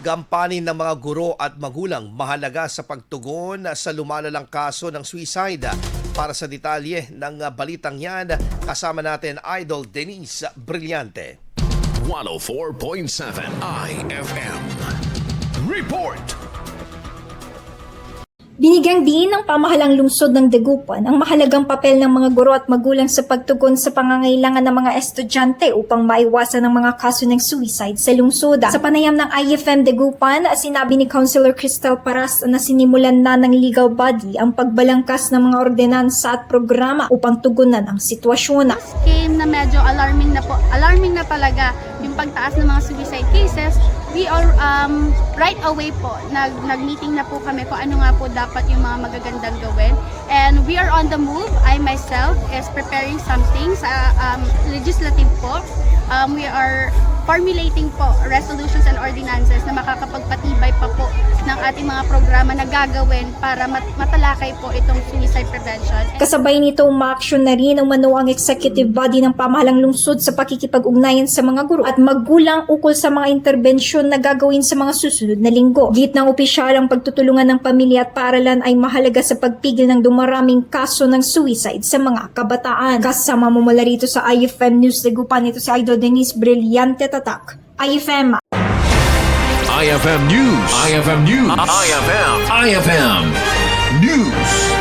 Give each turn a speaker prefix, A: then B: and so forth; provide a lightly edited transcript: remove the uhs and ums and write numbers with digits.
A: Gampanin ng mga guro at magulang mahalaga sa pagtugon sa lumalalang kaso ng suicide. Para sa detalye ng balitang yan, kasama natin Idol Denise Brillante.
B: 104.7 IFM. Report!
C: Binigyang diin ng pamahalang lungsod ng Dagupan ang mahalagang papel ng mga guro at magulang sa pagtugon sa pangangailangan ng mga estudyante upang maiwasan ang mga kaso ng suicide sa lungsod. Sa panayam ng IFM Dagupan, sinabi ni Councilor Cristal Paras na sinimulan na ng legal body ang pagbalangkas ng mga ordinansa at programa upang tugunan ang sitwasyon.
D: Came na medyo alarming na talaga yung pagtaas ng mga suicide cases. We are right away po, nag-meeting na po kami kung ano nga po dapat yung mga magagandang gawin. And we are on the move. I myself is preparing something sa legislative po. We are formulating po resolutions and ordinances na makakapagpatibay pa po ng ating mga programa na gagawin para matalakay po itong suicide prevention.
C: Kasabay nito, umaaksyon na rin ang ang executive body ng pamahalang lungsod sa pakikipag-ugnayan sa mga guro at magulang ukol sa mga interbensyon na gagawin sa mga susunod na linggo. Git ng opisyal, ang pagtutulungan ng pamilya at paaralan ay mahalaga sa pagpigil ng dumaraming kaso ng suicide sa mga kabataan. Kasama mo mula rito sa IFM News Dagupan, ito si Idol Denise Brillante Tatak. IFM
B: IFM News. IFM News. IFM News.